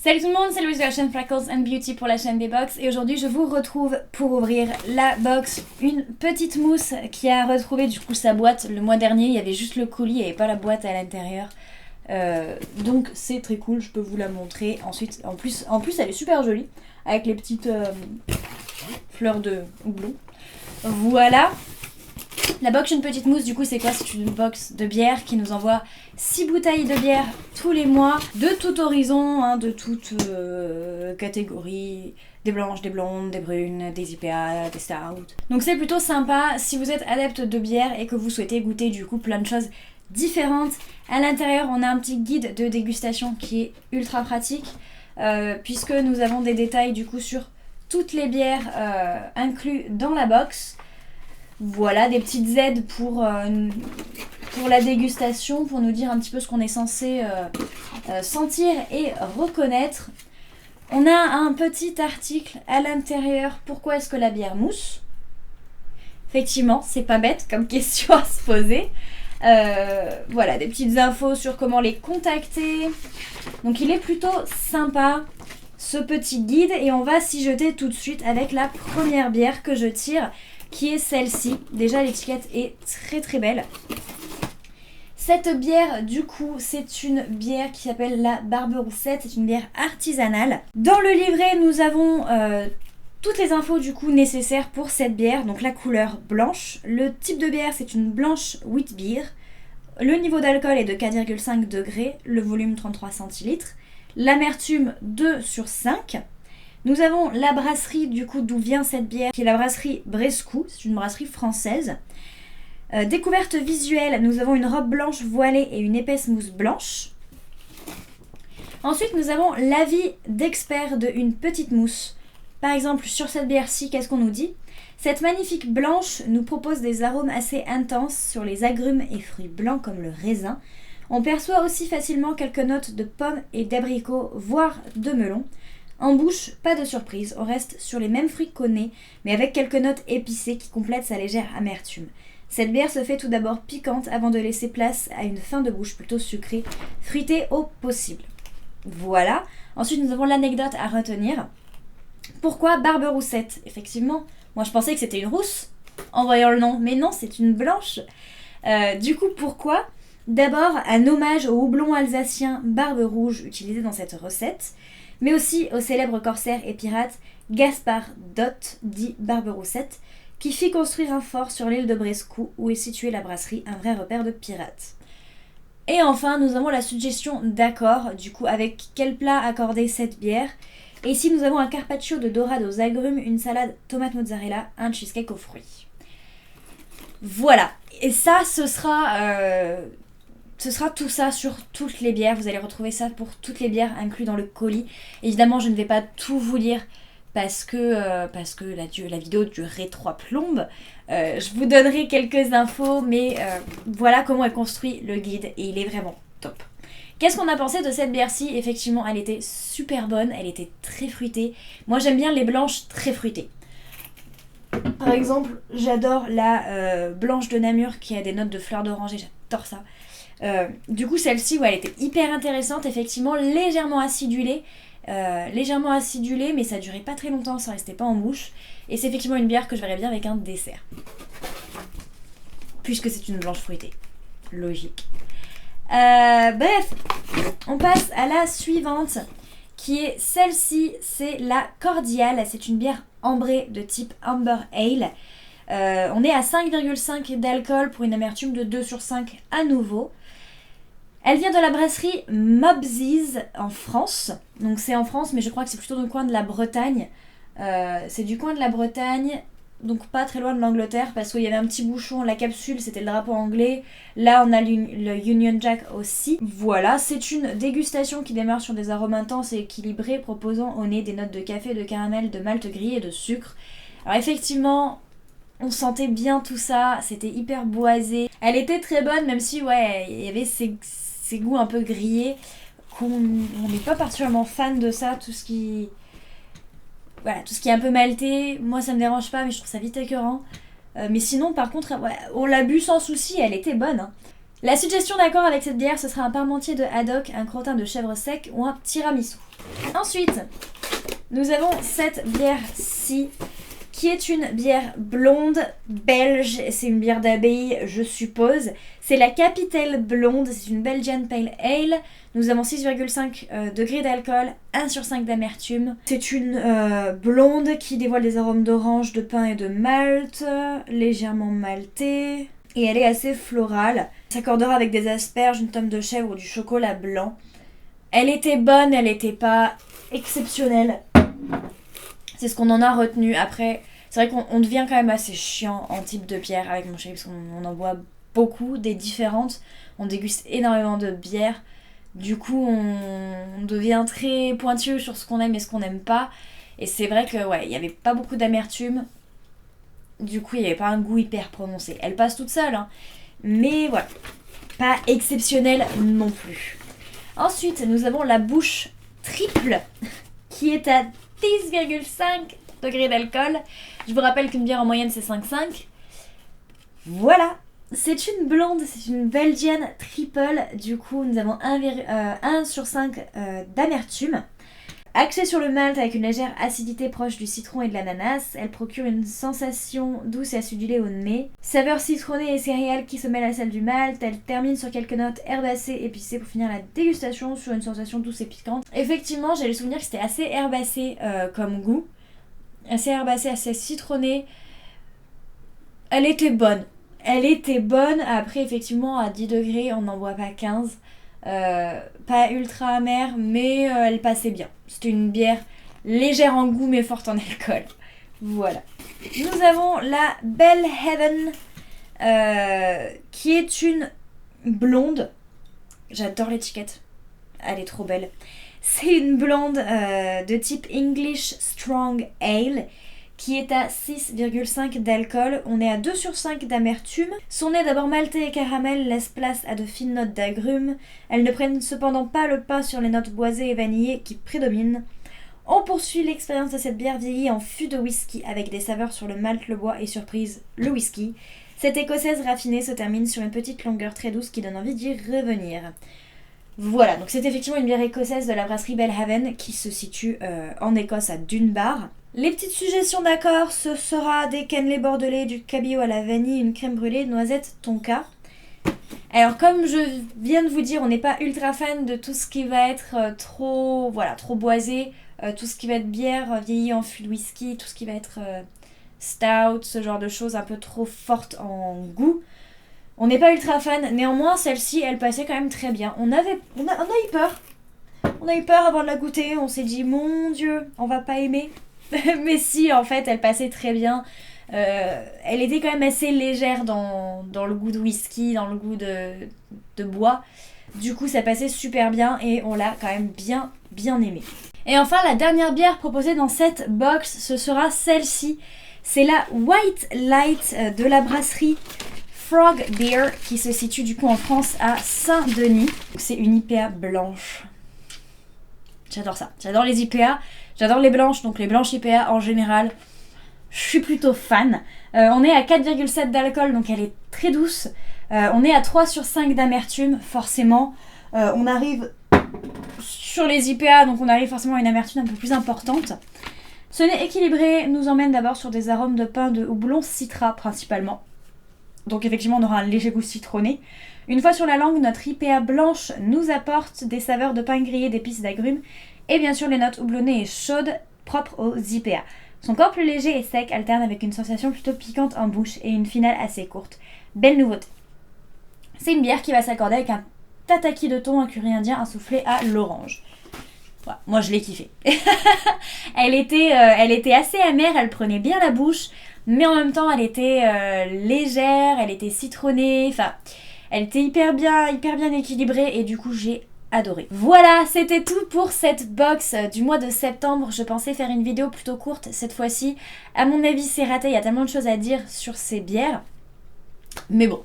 Salut tout le monde, c'est Louise de la chaîne Freckles and Beauty pour la chaîne des box et aujourd'hui je vous retrouve pour ouvrir la box. Une petite mousse qui a retrouvé du coup sa boîte le mois dernier, il y avait juste le colis, il n'y avait pas la boîte à l'intérieur. Donc c'est très cool, je peux vous la montrer. Ensuite, en plus elle est super jolie avec les petites fleurs de houblon. Voilà. La box Une Petite Mousse, du coup, c'est quoi? C'est une box de bière qui nous envoie 6 bouteilles de bière tous les mois, de tout horizon, hein, de toute catégorie, des blanches, des blondes, des brunes, des IPA, des stouts. Donc c'est plutôt sympa si vous êtes adepte de bière et que vous souhaitez goûter du coup plein de choses différentes. À l'intérieur, on a un petit guide de dégustation qui est ultra pratique, puisque nous avons des détails du coup sur toutes les bières incluses dans la box. Voilà, des petites aides pour la dégustation, pour nous dire un petit peu ce qu'on est censé sentir et reconnaître. On a un petit article à l'intérieur, pourquoi est-ce que la bière mousse? Effectivement, c'est pas bête comme question à se poser. Voilà, des petites infos sur comment les contacter. Donc il est plutôt sympa, ce petit guide, et on va s'y jeter tout de suite avec la première bière que je tire, qui est celle-ci. Déjà l'étiquette est très très belle. Cette bière du coup c'est une bière qui s'appelle la Barberoussette, c'est une bière artisanale. Dans le livret nous avons toutes les infos du coup nécessaires pour cette bière, donc la couleur blanche, le type de bière c'est une blanche wheat beer, le niveau d'alcool est de 4,5 degrés, le volume 33 centilitres, l'amertume 2 sur 5. Nous avons la brasserie du coup d'où vient cette bière, qui est la brasserie Brescou, c'est une brasserie française. Découverte visuelle, nous avons une robe blanche voilée et une épaisse mousse blanche. Ensuite nous avons l'avis d'expert de Une Petite Mousse. Par exemple sur cette bière-ci, qu'est-ce qu'on nous dit? Cette magnifique blanche nous propose des arômes assez intenses sur les agrumes et fruits blancs comme le raisin. On perçoit aussi facilement quelques notes de pommes et d'abricots, voire de melon. En bouche, pas de surprise, on reste sur les mêmes fruits qu'au nez, mais avec quelques notes épicées qui complètent sa légère amertume. Cette bière se fait tout d'abord piquante avant de laisser place à une fin de bouche plutôt sucrée, fruitée au possible. Voilà. Ensuite, nous avons l'anecdote à retenir. Pourquoi Barberoussette? Effectivement, moi je pensais que c'était une rousse en voyant le nom, mais non, c'est une blanche. Du coup, pourquoi? D'abord, un hommage au houblon alsacien Barbe Rouge utilisé dans cette recette, mais aussi au célèbre corsaire et pirate Gaspard Dott, dit Barberoussette, qui fit construire un fort sur l'île de Brescou où est située la brasserie, un vrai repère de pirates. Et enfin, nous avons la suggestion d'accord, du coup, avec quel plat accorder cette bière. Et ici, nous avons un carpaccio de dorade aux agrumes, une salade tomate mozzarella, un cheesecake aux fruits. Voilà, et ça, ce sera tout ça sur toutes les bières. Vous allez retrouver ça pour toutes les bières incluses dans le colis. Évidemment, je ne vais pas tout vous lire parce que la vidéo durerait 3 plombes. Je vous donnerai quelques infos, mais voilà comment est construit le guide et il est vraiment top. Qu'est-ce qu'on a pensé de cette bière-ci? Effectivement, elle était super bonne, elle était très fruitée. Moi, j'aime bien les blanches très fruitées. Par exemple, j'adore la blanche de Namur qui a des notes de fleurs d'oranger, j'adore ça. Du coup celle-ci elle était hyper intéressante, effectivement légèrement acidulée, mais ça durait pas très longtemps, ça restait pas en bouche, et c'est effectivement une bière que je verrais bien avec un dessert, puisque c'est une blanche fruitée, logique. Bref, on passe à la suivante, qui est celle-ci, c'est la Cordiale, c'est une bière ambrée de type Amber Ale. On est à 5,5 d'alcool pour une amertume de 2 sur 5 à nouveau. Elle vient de la brasserie Mobsies en France. Donc c'est en France, mais je crois que c'est plutôt dans le coin de la Bretagne. C'est du coin de la Bretagne, donc pas très loin de l'Angleterre, parce qu'il y avait un petit bouchon. La capsule, c'était le drapeau anglais. Là, on a le Union Jack aussi. Voilà, c'est une dégustation qui démarre sur des arômes intenses et équilibrés, proposant au nez des notes de café, de caramel, de malt gris et de sucre. Alors effectivement, on sentait bien tout ça, c'était hyper boisé. Elle était très bonne, même si ouais, il y avait ces goûts un peu grillés, on n'est pas particulièrement fan de ça, tout ce qui est un peu maltais, moi ça me dérange pas, mais je trouve ça vite écœurant. Mais sinon par contre, ouais, on l'a bu sans souci, elle était bonne. Hein. La suggestion d'accord avec cette bière, ce sera un parmentier de haddock, un crottin de chèvre sec ou un tiramisu. Ensuite, nous avons cette bière-ci, qui est une bière blonde belge. C'est une bière d'abbaye, je suppose. C'est la Capitale Blonde, c'est une Belgian Pale Ale. Nous avons 6,5 degrés d'alcool, 1 sur 5 d'amertume. C'est une blonde qui dévoile des arômes d'orange, de pain et de malt, légèrement maltée. Et elle est assez florale. S'accordera avec des asperges, une tome de chèvre ou du chocolat blanc. Elle était bonne, elle n'était pas exceptionnelle. C'est ce qu'on en a retenu. Après, c'est vrai qu'on devient quand même assez chiant en type de bière avec mon chéri, parce qu'on en boit beaucoup, des différentes. On déguste énormément de bières. Du coup, on devient très pointueux sur ce qu'on aime et ce qu'on n'aime pas. Et c'est vrai que ouais, il n'y avait pas beaucoup d'amertume. Du coup, il n'y avait pas un goût hyper prononcé. Elle passe toute seule, hein. Mais voilà, pas exceptionnelle non plus. Ensuite, nous avons la bouche triple, qui est à 10,5 degrés d'alcool. Je vous rappelle qu'une bière en moyenne, c'est 5,5. Voilà. C'est une blonde, c'est une Belgian triple. Du coup, nous avons 1 sur 5 d'amertume. Axée sur le malt avec une légère acidité proche du citron et de l'ananas, elle procure une sensation douce et acidulée au nez. Saveur citronnée et céréales qui se mêlent à celle du malt, elle termine sur quelques notes herbacées épicées pour finir la dégustation sur une sensation douce et piquante. Effectivement, j'ai le souvenir que c'était assez herbacé comme goût. Assez herbacé, assez citronné. Elle était bonne. Elle était bonne. Après, effectivement, à 10 degrés, on n'en boit pas 15. Pas ultra amère, mais elle passait bien. C'était une bière légère en goût, mais forte en alcool. Voilà. Nous avons la Belle Heaven, qui est une blonde. J'adore l'étiquette. Elle est trop belle. C'est une blonde de type English Strong Ale, qui est à 6,5 d'alcool. On est à 2 sur 5 d'amertume. Son nez d'abord maltais et caramel laisse place à de fines notes d'agrumes. Elles ne prennent cependant pas le pas sur les notes boisées et vanillées qui prédominent. On poursuit l'expérience de cette bière vieillie en fût de whisky avec des saveurs sur le malt, le bois et surprise, le whisky. Cette écossaise raffinée se termine sur une petite longueur très douce qui donne envie d'y revenir. Voilà, donc c'est effectivement une bière écossaise de la brasserie Belhaven qui se situe en Écosse à Dunbar. Les petites suggestions d'accord, ce sera des cannelés bordelais, du cabillaud à la vanille, une crème brûlée, noisettes, tonka. Alors comme je viens de vous dire, on n'est pas ultra fan de tout ce qui va être trop boisé, tout ce qui va être bière vieillie en fût de whisky, tout ce qui va être stout, ce genre de choses un peu trop fortes en goût. On n'est pas ultra fan, néanmoins celle-ci elle passait quand même très bien. On a eu peur. On a eu peur avant de la goûter, on s'est dit mon Dieu, on va pas aimer. Mais si, en fait, elle passait très bien. Elle était quand même assez légère dans le goût de whisky, dans le goût de bois. Du coup, ça passait super bien et on l'a quand même bien aimé. Et enfin, la dernière bière proposée dans cette box, ce sera celle-ci. C'est la White Light de la brasserie Frog Beer qui se situe du coup en France à Saint-Denis. C'est une IPA blanche. J'adore ça. J'adore les IPA. J'adore les blanches, donc les blanches IPA en général, je suis plutôt fan. On est à 4,7 d'alcool, donc elle est très douce. On est à 3 sur 5 d'amertume, forcément. On arrive sur les IPA, donc on arrive forcément à une amertume un peu plus importante. Ce nez équilibré nous emmène d'abord sur des arômes de pain de houblon citra principalement. Donc effectivement, on aura un léger goût citronné. Une fois sur la langue, notre IPA blanche nous apporte des saveurs de pain grillé, d'épices, d'agrumes et bien sûr les notes houblonnées et chaudes propres aux IPA. Son corps plus léger et sec alterne avec une sensation plutôt piquante en bouche et une finale assez courte. Belle nouveauté. C'est une bière qui va s'accorder avec un tataki de thon, un curry indien, un soufflé à l'orange. Voilà, moi je l'ai kiffé. Elle était assez amère, elle prenait bien la bouche, mais en même temps elle était légère, elle était citronnée, enfin elle était hyper bien équilibrée et du coup j'ai adoré. Voilà, c'était tout pour cette box du mois de septembre. Je pensais faire une vidéo plutôt courte cette fois-ci. À mon avis, c'est raté, il y a tellement de choses à dire sur ces bières. Mais bon,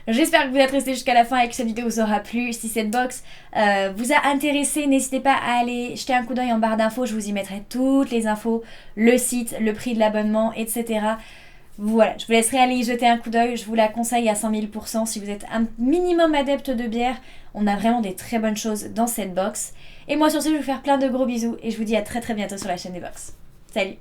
j'espère que vous êtes restés jusqu'à la fin et que cette vidéo vous aura plu. Si cette box vous a intéressé, n'hésitez pas à aller jeter un coup d'œil en barre d'infos. Je vous y mettrai toutes les infos, le site, le prix de l'abonnement, etc. Voilà, je vous laisserai aller y jeter un coup d'œil, je vous la conseille à 100 000% si vous êtes un minimum adepte de bière. On a vraiment des très bonnes choses dans cette box. Et moi sur ce, je vais vous faire plein de gros bisous et je vous dis à très très bientôt sur la chaîne des box. Salut!